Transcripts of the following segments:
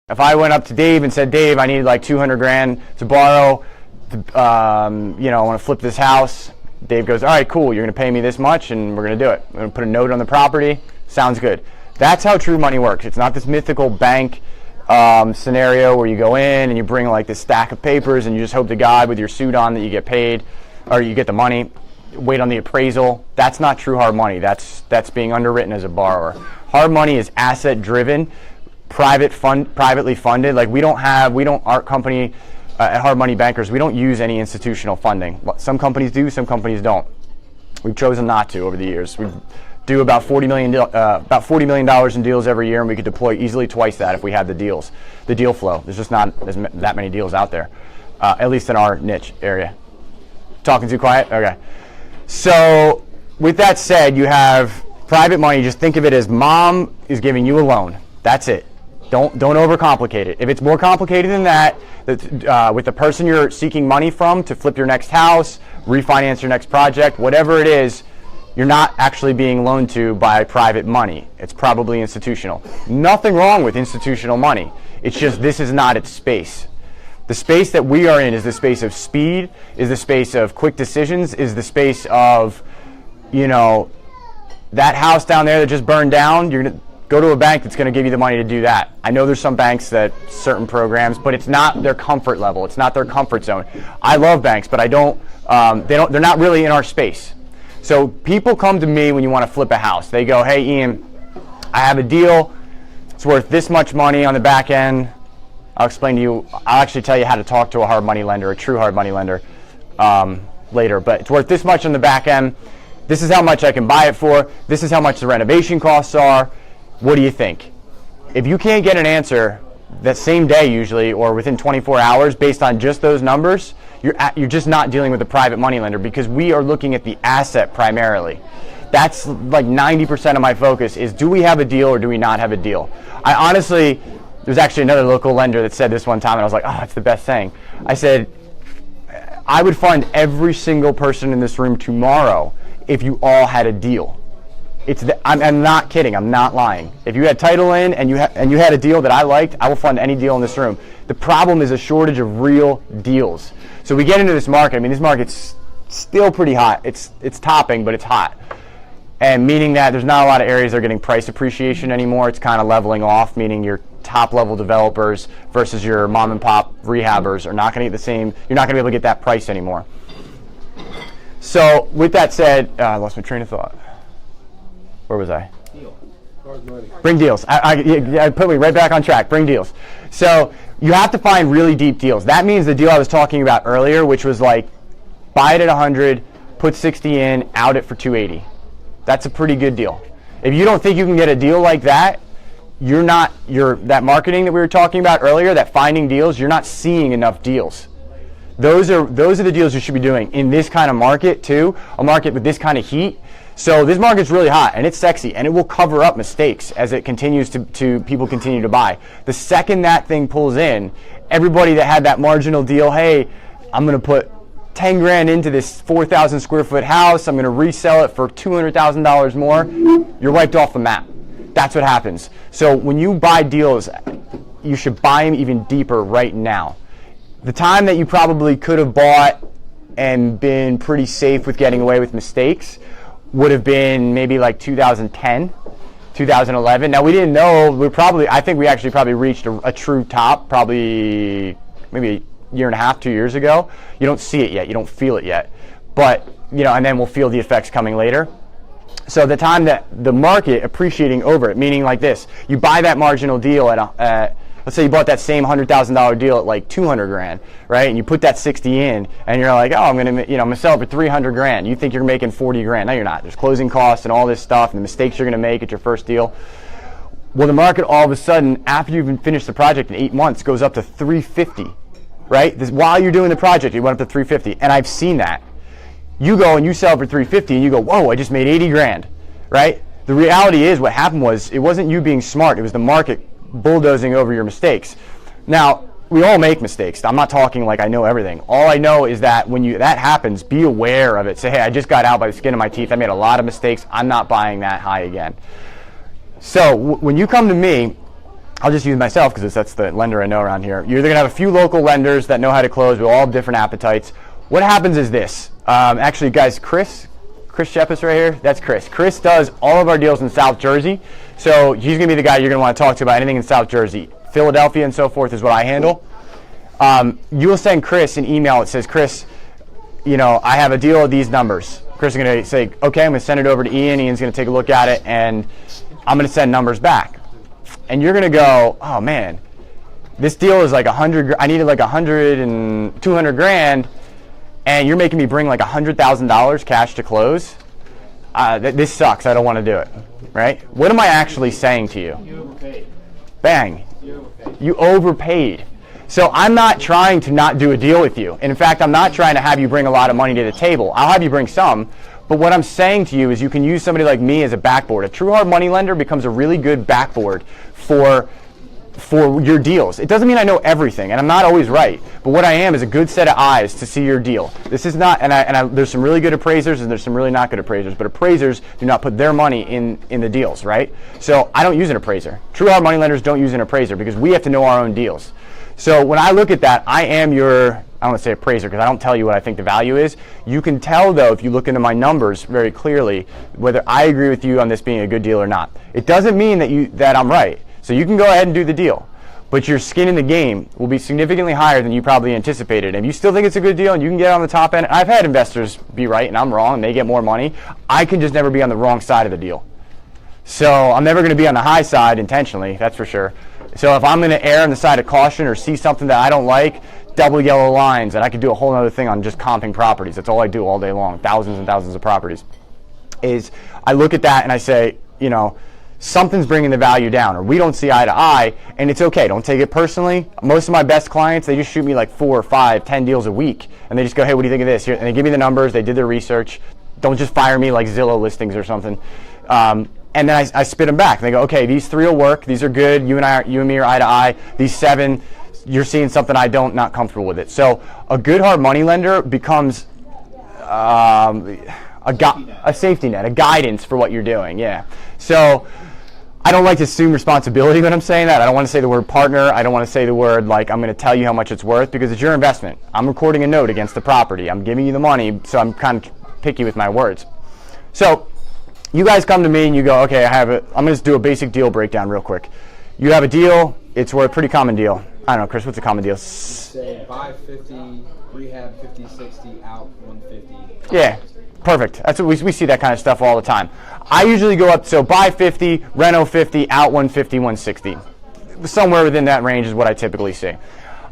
If I went up to Dave and said, Dave, I need like 200 grand to borrow, I want to flip this house. Dave goes, all right, cool. You're going to pay me this much and we're going to do it. We're going to put a note on the property. Sounds good. That's how true money works. It's not this mythical bank scenario where you go in and you bring like this stack of papers and you just hope to God with your suit on that you get paid or you get the money. Wait on the appraisal. That's not true hard money. That's being underwritten as a borrower. Hard money is asset driven, privately funded. Like our company at Hard Money Bankers, we don't use any institutional funding. Some companies do, some companies don't. We've chosen not to over the years. We do about $40 million in deals every year, and we could deploy easily twice that if we had the deal flow. There's just not that many deals out there, at least in our niche area. Talking too quiet? Okay. So with that said, you have private money. Just think of it as mom is giving you a loan. That's it. Don't overcomplicate it. If it's more complicated than that, with the person you're seeking money from to flip your next house, refinance your next project, whatever it is, you're not actually being loaned to by private money. It's probably institutional. Nothing wrong with institutional money. It's just this is not its space. The space that we are in is the space of speed, is the space of quick decisions, is the space of, that house down there that just burned down, you're going to go to a bank that's going to give you the money to do that. I know there's some banks that certain programs, but it's not their comfort level. It's not their comfort zone. I love banks, but they're not really in our space. So people come to me when you want to flip a house. They go, hey, Ian, I have a deal. It's worth this much money on the back end. I'll explain to you. I'll actually tell you how to talk to a hard money lender, a true hard money lender, later. But it's worth this much on the back end. This is how much I can buy it for. This is how much the renovation costs are. What do you think? If you can't get an answer that same day usually or within 24 hours based on just those numbers, you're just not dealing with a private money lender because we are looking at the asset primarily. That's like 90% of my focus is do we have a deal or do we not have a deal? I honestly, there's actually another local lender that said this one time and I was like, oh, it's the best saying. I said, I would fund every single person in this room tomorrow if you all had a deal. I'm not kidding. I'm not lying. If you had title in and you had a deal that I liked, I will fund any deal in this room. The problem is a shortage of real deals. So we get into this market. I mean, this market's still pretty hot. It's topping, but it's hot. And meaning that there's not a lot of areas that are getting price appreciation anymore. It's kind of leveling off, meaning your top level developers versus your mom and pop rehabbers are not going to get the same. You're not going to be able to get that price anymore. So with that said, I lost my train of thought. Where was I? Deal. Bring deals. I put me right back on track. Bring deals. So you have to find really deep deals. That means the deal I was talking about earlier, which was like buy it at 100, put 60 in, out it for 280. That's a pretty good deal. If you don't think you can get a deal like that, that marketing that we were talking about earlier, that finding deals, you're not seeing enough deals. Those are the deals you should be doing in this kind of market too, a market with this kind of heat. So this market's really hot and it's sexy and it will cover up mistakes as it continues to people continue to buy. The second that thing pulls in, everybody that had that marginal deal, hey, I'm going to put 10 grand into this 4,000 square foot house, I'm going to resell it for $200,000 more, you're wiped off the map. That's what happens. So when you buy deals, you should buy them even deeper right now. The time that you probably could have bought and been pretty safe with getting away with mistakes would have been maybe like 2010, 2011. Now we didn't know, I think we actually probably reached a true top probably maybe a year and a half, 2 years ago. You don't see it yet, you don't feel it yet. But, and then we'll feel the effects coming later. So the time that the market appreciating over it, meaning like this, you buy that marginal deal at let's say you bought that same $100,000 deal at like 200 grand, right? And you put that 60 in, and you're like, oh, I'm gonna sell it for 300 grand. You think you're making 40 grand? No, you're not. There's closing costs and all this stuff, and the mistakes you're gonna make at your first deal. Well, the market all of a sudden, after you've finished the project in 8 months, goes up to 350, right? While you're doing the project, it went up to 350, and I've seen that. You go and you sell for 350, and you go, whoa, I just made 80 grand, right? The reality is, what happened was, it wasn't you being smart. It was the market bulldozing over your mistakes. Now, we all make mistakes. I'm not talking like I know everything. All I know is that when that happens, be aware of it. Say, hey, I just got out by the skin of my teeth. I made a lot of mistakes. I'm not buying that high again. So when you come to me, I'll just use myself because that's the lender I know around here. You're either going to have a few local lenders that know how to close with all different appetites. What happens is this. Actually, guys, Chris Shepis right here, that's Chris. Chris does all of our deals in South Jersey. So he's going to be the guy you're going to want to talk to about anything in South Jersey. Philadelphia and so forth is what I handle. You will send Chris an email that says, Chris, I have a deal of these numbers. Chris is going to say, okay, I'm going to send it over to Ian. Ian's going to take a look at it, and I'm going to send numbers back. And you're going to go, oh, man, this deal is like 100. I needed like 100 and 200 grand, and you're making me bring like $100,000 cash to close. This sucks. I don't want to do it. Right? What am I actually saying to you? You overpaid. Bang. You overpaid. So I'm not trying to not do a deal with you. And in fact, I'm not trying to have you bring a lot of money to the table. I'll have you bring some. But what I'm saying to you is you can use somebody like me as a backboard. A true hard money lender becomes a really good backboard for your deals. It doesn't mean I know everything, and I'm not always right. But what I am is a good set of eyes to see your deal. This is not, there's some really good appraisers and there's some really not good appraisers. But appraisers do not put their money in the deals, right? So I don't use an appraiser. True hard money lenders don't use an appraiser because we have to know our own deals. So when I look at that, I am your, I don't want to say appraiser because I don't tell you what I think the value is. You can tell, though, if you look into my numbers very clearly, whether I agree with you on this being a good deal or not. It doesn't mean that I'm right. So you can go ahead and do the deal. But your skin in the game will be significantly higher than you probably anticipated. And if you still think it's a good deal and you can get on the top end, I've had investors be right and I'm wrong and they get more money. I can just never be on the wrong side of the deal. So I'm never going to be on the high side intentionally, that's for sure. So if I'm going to err on the side of caution or see something that I don't like, double yellow lines, and I could do a whole other thing on just comping properties. That's all I do all day long, thousands and thousands of properties. Is I look at that and I say, something's bringing the value down, or we don't see eye to eye, and it's okay. Don't take it personally. Most of my best clients, they just shoot me like 4 or 5, 10 deals a week, and they just go, hey, what do you think of this? Here, and they give me the numbers. They did their research. Don't just fire me like Zillow listings or something. And then I spit them back. And they go, okay, these 3 will work. These are good. You and me are eye to eye. These 7, you're seeing something I don't, not comfortable with it. So a good hard money lender becomes a safety net, a guidance for what you're doing. Yeah. So I don't like to assume responsibility when I'm saying that. I don't want to say the word partner. I don't want to say the word like I'm going to tell you how much it's worth because it's your investment. I'm recording a note against the property. I'm giving you the money, so I'm kind of picky with my words. So you guys come to me and you go, okay, I'm going to just do a basic deal breakdown real quick. You have a deal. It's worth a pretty common deal. I don't know, Chris, what's a common deal? Say buy 50, rehab 50, 60, out 150. Yeah, perfect. That's what we see that kind of stuff all the time. I usually go up, so buy 50, reno 50, out 150, 160. Somewhere within that range is what I typically see.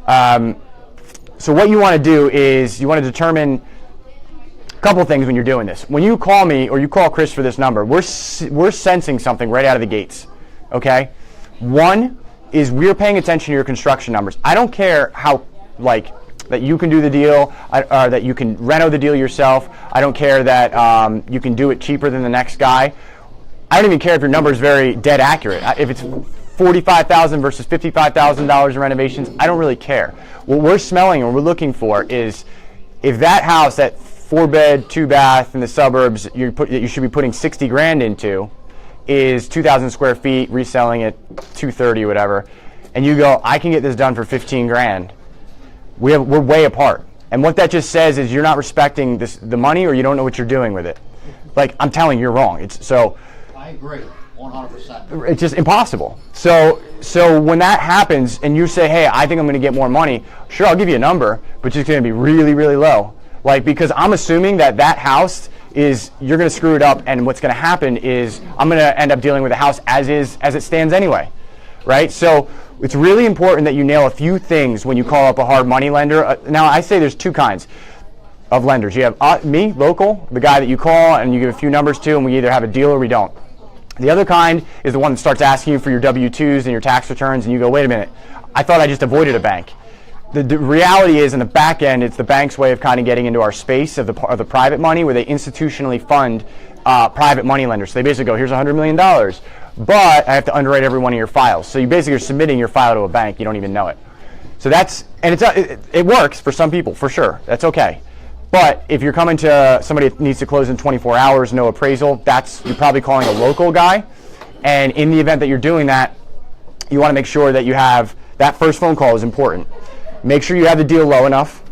So what you want to do is you want to determine a couple things when you're doing this. When you call me or you call Chris for this number, we're sensing something right out of the gates, okay? One is we're paying attention to your construction numbers. I don't care how, that you can do the deal, or that you can reno the deal yourself. I don't care that you can do it cheaper than the next guy. I don't even care if your number is very dead accurate. If it's $45,000 versus $55,000 in renovations, I don't really care. What we're smelling and we're looking for is if that house, that 4-bed, 2-bath in the suburbs, you should be putting 60 grand into, is 2,000 square feet, reselling it 230, whatever, and you go, I can get this done for 15 grand. We're way apart. And what that just says is you're not respecting the money, or you don't know what you're doing with it. Like, I'm telling you, you're wrong. I agree, 100%. It's just impossible. So when that happens and you say, hey, I think I'm going to get more money, sure, I'll give you a number, but it's going to be really, really low. Because I'm assuming that house is, you're going to screw it up, and what's going to happen is I'm going to end up dealing with the house as it stands anyway, right? So it's really important that you nail a few things when you call up a hard money lender. Now, I say there's 2 kinds of lenders. You have me, local, the guy that you call and you give a few numbers to, and we either have a deal or we don't. The other kind is the one that starts asking you for your W-2s and your tax returns, and you go, wait a minute, I thought I just avoided a bank. The reality is, in the back end, it's the bank's way of kind of getting into our space of the private money, where they institutionally fund private money lenders. So they basically go, here's $100 million, but I have to underwrite every one of your files. So you basically are submitting your file to a bank. You don't even know it. So it works for some people, for sure. That's okay. But if you're coming to somebody that needs to close in 24 hours, no appraisal, you're probably calling a local guy. And in the event that you're doing that, you want to make sure that you have, that first phone call is important. Make sure you have the deal low enough.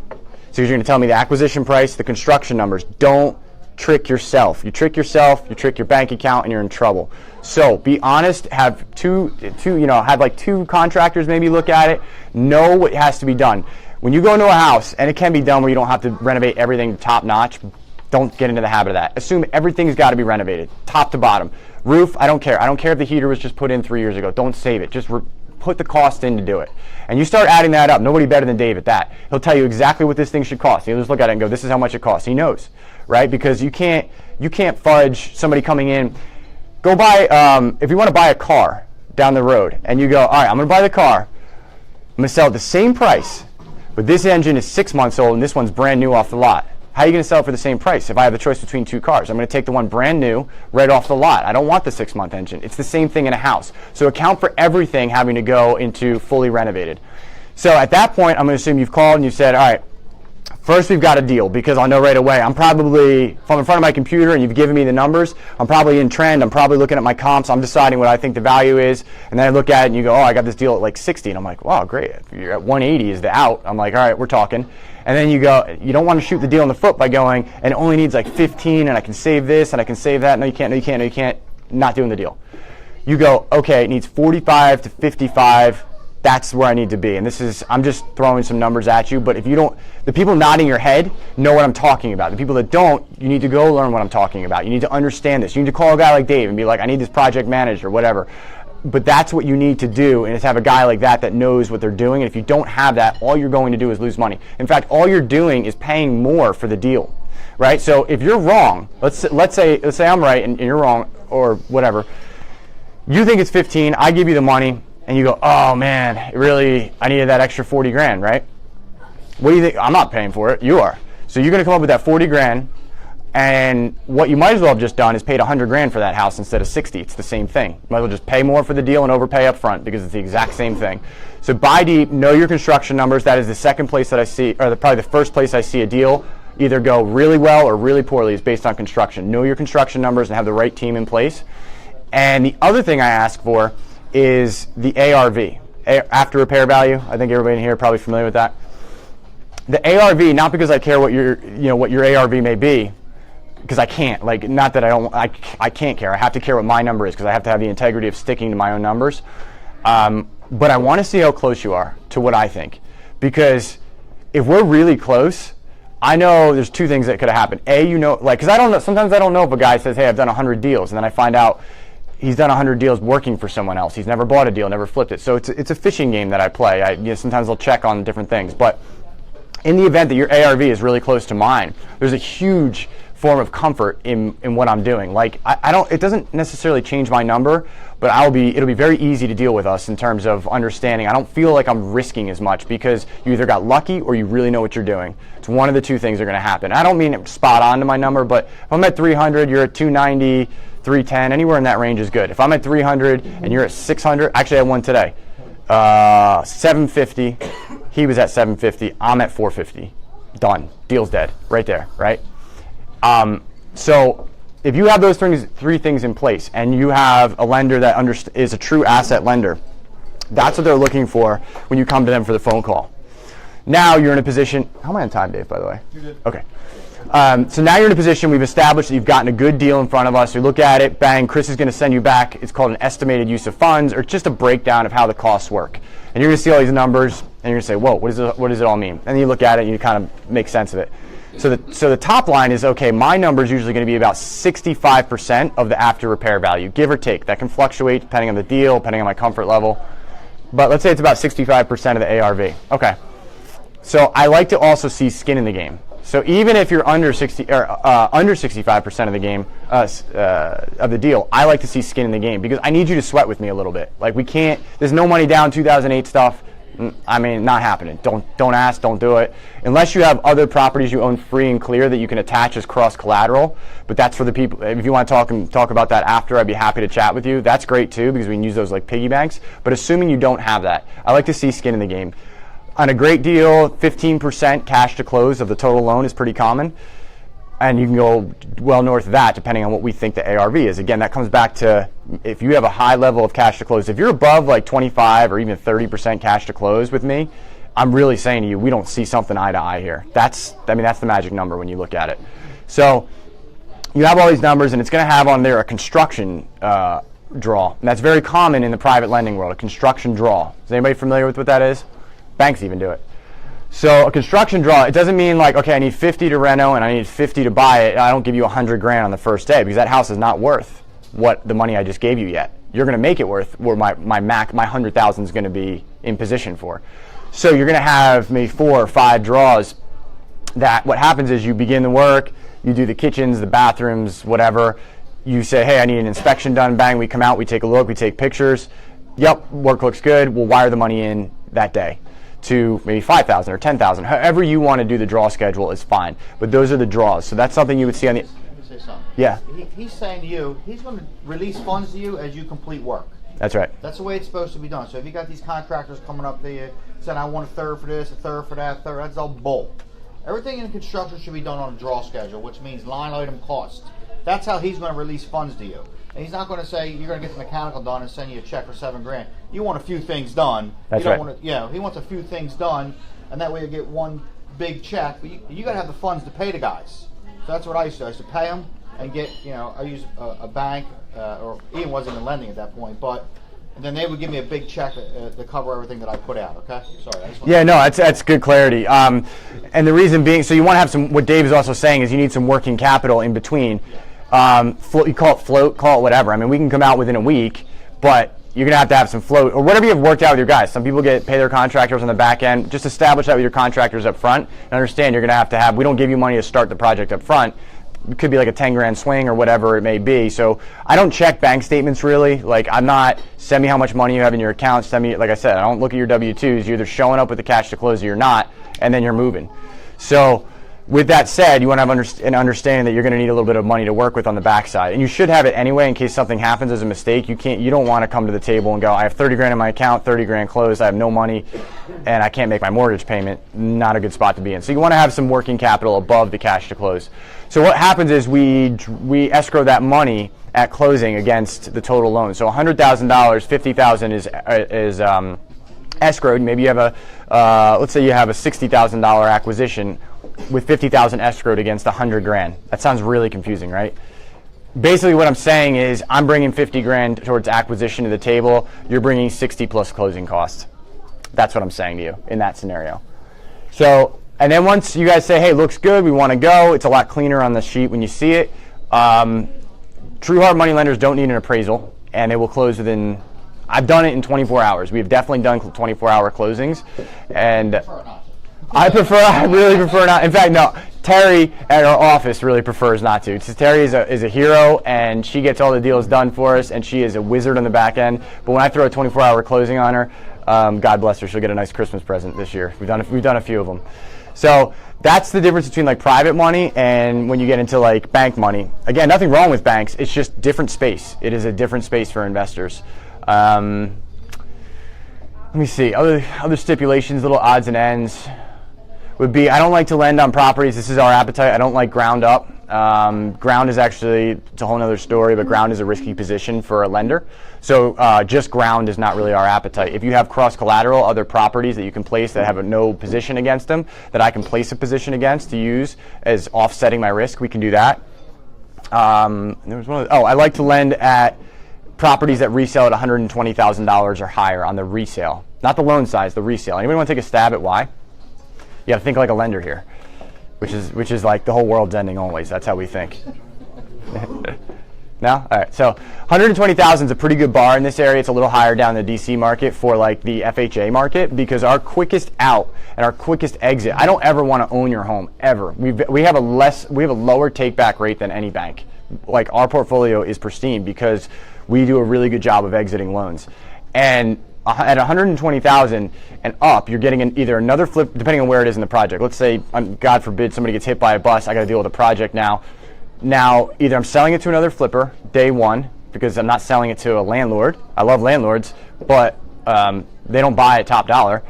So you're going to tell me the acquisition price, the construction numbers. Don't trick yourself. You trick yourself, you trick your bank account, and you're in trouble. So be honest. Have have like two contractors maybe look at it. Know what has to be done. When you go into a house, and it can be done where you don't have to renovate everything top notch. Don't get into the habit of that. Assume everything's got to be renovated, top to bottom. Roof, I don't care. I don't care if the heater was just put in 3 years ago. Don't save it. Just put the cost in to do it. And you start adding that up. Nobody better than Dave at that. He'll tell you exactly what this thing should cost. He'll just look at it and go, this is how much it costs. He knows, right? Because you can't fudge somebody coming in. Go buy, if you want to buy a car down the road, and you go, all right, I'm going to buy the car. I'm going to sell it the same price, but this engine is 6 months old, and this one's brand new off the lot. How are you going to sell it for the same price if I have the choice between two cars? I'm going to take the one brand new right off the lot. I don't want the 6-month engine. It's the same thing in a house. So account for everything having to go into fully renovated. So at that point, I'm going to assume you've called and you've said, all right, first we've got a deal, because I'll know right away. I'm probably, if I'm in front of my computer and you've given me the numbers, I'm probably in trend. I'm probably looking at my comps. I'm deciding what I think the value is. And then I look at it and you go, oh, I got this deal at like 60. And I'm like, wow, great. If you're at 180 is the out. I'm like, all right, we're talking. And then you go, you don't want to shoot the deal in the foot by going, and it only needs like 15, and I can save this, and I can save that. No, you can't, no, you can't, no, you can't. Not doing the deal. You go, okay, it needs 45 to 55. That's where I need to be. And this is, I'm just throwing some numbers at you, but if you don't, the people nodding your head know what I'm talking about. The people that don't, you need to go learn what I'm talking about. You need to understand this. You need to call a guy like Dave and be like, I need this project managed or whatever. But that's what you need to do, and is have a guy like that knows what they're doing. And if you don't have that, all you're going to do is lose money. In fact, all you're doing is paying more for the deal, right? So if you're wrong, let's say I'm right and you're wrong or whatever. You think it's 15, I give you the money, and you go, oh man, I needed that extra 40 grand, right? What do you think? I'm not paying for it. You are. So you're going to come up with that 40 grand. And what you might as well have just done is paid 100 grand for that house instead of 60. It's the same thing. You might as well just pay more for the deal and overpay up front, because it's the exact same thing. So buy deep, know your construction numbers. That is the second place that I see, or probably the first place I see a deal either go really well or really poorly is based on construction. Know your construction numbers and have the right team in place. And the other thing I ask for is the ARV, after repair value. I think everybody in here is probably familiar with that. The ARV, not because I care what your ARV may be, because I can't, not that I can't care. I have to care what my number is, because I have to have the integrity of sticking to my own numbers. But I want to see how close you are to what I think, because if we're really close, I know there's two things that could have happened. Because I don't know, sometimes I don't know if a guy says, hey, I've done 100 deals, and then I find out he's done 100 deals working for someone else. He's never bought a deal, never flipped it. So it's a fishing game that I play. Sometimes I'll check on different things. But in the event that your ARV is really close to mine, there's a huge form of comfort in what I'm doing. It doesn't necessarily change my number, but it'll be very easy to deal with us in terms of understanding. I don't feel like I'm risking as much, because you either got lucky or you really know what you're doing. It's one of the two things that are going to happen. I don't mean it spot on to my number, but if I'm at 300, you're at 290, 310, anywhere in that range is good. If I'm at 300 and you're at 600, actually I had one today, 750, he was at 750, I'm at 450, done, deal's dead, right there, right? So if you have those three things in place, and you have a lender that is a true asset lender, that's what they're looking for when you come to them for the phone call. Now you're in a position, how am I on time, Dave, by the way? You're good. Okay. So now you're in a position, we've established that you've gotten a good deal in front of us. You look at it, bang, Chris is going to send you back. It's called an estimated use of funds, or just a breakdown of how the costs work. And you're going to see all these numbers, and you're going to say, whoa, what does it all mean? And then you look at it, and you kind of make sense of it. So the top line is, okay, my number is usually going to be about 65% of the after repair value, give or take. That can fluctuate depending on the deal, depending on my comfort level. But let's say it's about 65% of the ARV. Okay. So I like to also see skin in the game. So even if you're under 65% of the game of the deal, I like to see skin in the game, because I need you to sweat with me a little bit. There's no money down 2008 stuff. I mean, not happening. Don't ask, don't do it. Unless you have other properties you own free and clear that you can attach as cross collateral. But that's for the people. If you want to talk about that after, I'd be happy to chat with you. That's great too, because we can use those like piggy banks. But assuming you don't have that, I like to see skin in the game. On a great deal, 15% cash to close of the total loan is pretty common. And you can go well north of that depending on what we think the ARV is. Again, that comes back to if you have a high level of cash to close, if you're above like 25 or even 30% cash to close with me, I'm really saying to you, we don't see something eye to eye here. That's the magic number when you look at it. So you have all these numbers, and it's going to have on there a construction draw. And that's very common in the private lending world, a construction draw. Is anybody familiar with what that is? Banks even do it. So a construction draw, it doesn't mean like, okay, I need 50 to reno and I need 50 to buy it. I don't give you 100 grand on the first day, because that house is not worth what the money I just gave you yet. You're going to make it worth where my 100,000 is going to be in position for. So you're going to have maybe 4 or 5 draws. That what happens is you begin the work, you do the kitchens, the bathrooms, whatever. You say, hey, I need an inspection done. Bang, we come out, we take a look, we take pictures. Yep, work looks good. We'll wire the money in that day to maybe 5,000 or 10,000. However you want to do the draw schedule is fine. But those are the draws. So that's something you would see on the... Let me say something. Yeah. He's saying to you, he's going to release funds to you as you complete work. That's right. That's the way it's supposed to be done. So if you got these contractors coming up to you saying, I want a third for this, a third for that, that's all bull. Everything in construction should be done on a draw schedule, which means line item cost. That's how he's going to release funds to you. And he's not going to say you're going to get the mechanical done and send you a check for $7 grand. You want a few things done. That's you don't right. Want to, he wants a few things done, and that way you get one big check. But you got to have the funds to pay the guys. So that's what I used to do. I used to pay them and get, I used a bank, or Ian wasn't in lending at that point, but and then they would give me a big check to cover everything that I put out. Okay, sorry. Yeah, no, that's good clarity. And the reason being, so you want to have some. What Dave is also saying is you need some working capital in between. You call it float, call it whatever. I mean, we can come out within a week, but you're gonna have to have some float or whatever you have worked out with your guys. Some people pay their contractors on the back end. Just establish that with your contractors up front, and understand you're gonna have to have. We don't give you money to start the project up front. It could be like a 10 grand swing or whatever it may be. So I don't check bank statements really. Like I'm not, send me how much money you have in your account. Send me, like I said, I don't look at your W-2s. You're either showing up with the cash to close or you're not, and then you're moving. So with that said, you want to have an understanding that you're going to need a little bit of money to work with on the backside, and you should have it anyway in case something happens as a mistake. You don't want to come to the table and go, I have 30 grand in my account, 30 grand closed, I have no money, and I can't make my mortgage payment. Not a good spot to be in. So you want to have some working capital above the cash to close. So what happens is we escrow that money at closing against the total loan. So $100,000, $50,000 is escrowed. Maybe you have let's say you have a $60,000 acquisition with $50,000 escrowed against 100 grand. That sounds really confusing, right? Basically what I'm saying is I'm bringing 50 grand towards acquisition to the table. You're bringing 60 plus closing costs. That's what I'm saying to you in that scenario. So, and then once you guys say, hey, looks good, we want to go, it's a lot cleaner on the sheet when you see it. True hard money lenders don't need an appraisal, and they will close within, I've done it in 24 hours. We have definitely done 24-hour closings. And I really prefer not. In fact, no. Terry at our office really prefers not to. Terry is a hero, and she gets all the deals done for us, and she is a wizard on the back end. But when I throw a 24-hour closing on her, God bless her, she'll get a nice Christmas present this year. We've done a few of them. So that's the difference between like private money and when you get into like bank money. Again, nothing wrong with banks. It's just different space. It is a different space for investors. Let me see. Other stipulations, little odds and ends would be, I don't like to lend on properties. This is our appetite. I don't like ground up. Ground is actually, it's a whole other story, but ground is a risky position for a lender. So just ground is not really our appetite. If you have cross collateral, other properties that you can place that have no position against them, that I can place a position against to use as offsetting my risk, we can do that. There was I like to lend at properties that resell at $120,000 or higher on the resale. Not the loan size, the resale. Anybody want to take a stab at why? You got to think like a lender here, which is like the whole world's ending always. That's how we think. No? All right. So 120,000 is a pretty good bar in this area. It's a little higher down the DC market for like the FHA market, because our quickest out and our quickest exit, I don't ever want to own your home ever. We have a lower take back rate than any bank. Like our portfolio is pristine because we do a really good job of exiting loans. And at 120,000 and up, you're getting either another flip, depending on where it is in the project. Let's say, God forbid, somebody gets hit by a bus. I got to deal with a project now. Now, either I'm selling it to another flipper day one, because I'm not selling it to a landlord. I love landlords, but they don't buy at top dollar.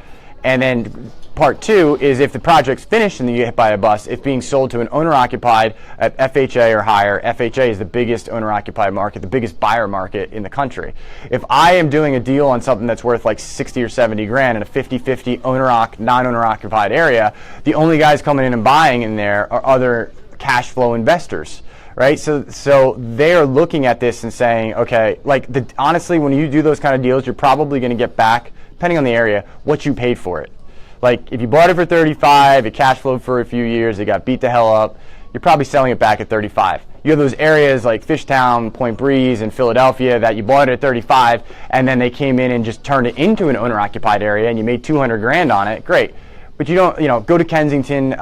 And then part two is if the project's finished and you get hit by a bus, it's being sold to an owner-occupied at FHA or higher. FHA is the biggest owner-occupied market, the biggest buyer market in the country. If I am doing a deal on something that's worth like 60 or 70 grand in a 50-50 non-owner-occupied area, the only guys coming in and buying in there are other cash flow investors. Right, so they are looking at this and saying, okay, like honestly, when you do those kind of deals, you're probably going to get back, depending on the area, what you paid for it. Like if you bought it for 35, it cash flowed for a few years, it got beat the hell up, you're probably selling it back at 35. You have those areas like Fishtown, Point Breeze, and Philadelphia that you bought it at 35, and then they came in and just turned it into an owner-occupied area, and you made 200 grand on it. Great. But you don't, go to Kensington,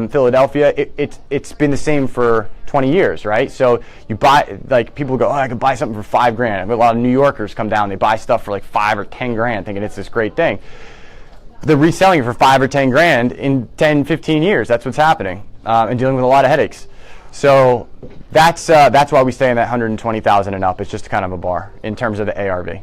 Philadelphia. It's been the same for 20 years, right? So you buy, like people go, oh, I could buy something for $5 grand. A lot of New Yorkers come down, they buy stuff for like 5 or 10 grand, thinking it's this great thing. They're reselling it for 5 or 10 grand in 10, 15 years. That's what's happening, and dealing with a lot of headaches. So that's why we stay in that 120,000 and up. It's just kind of a bar in terms of the ARV.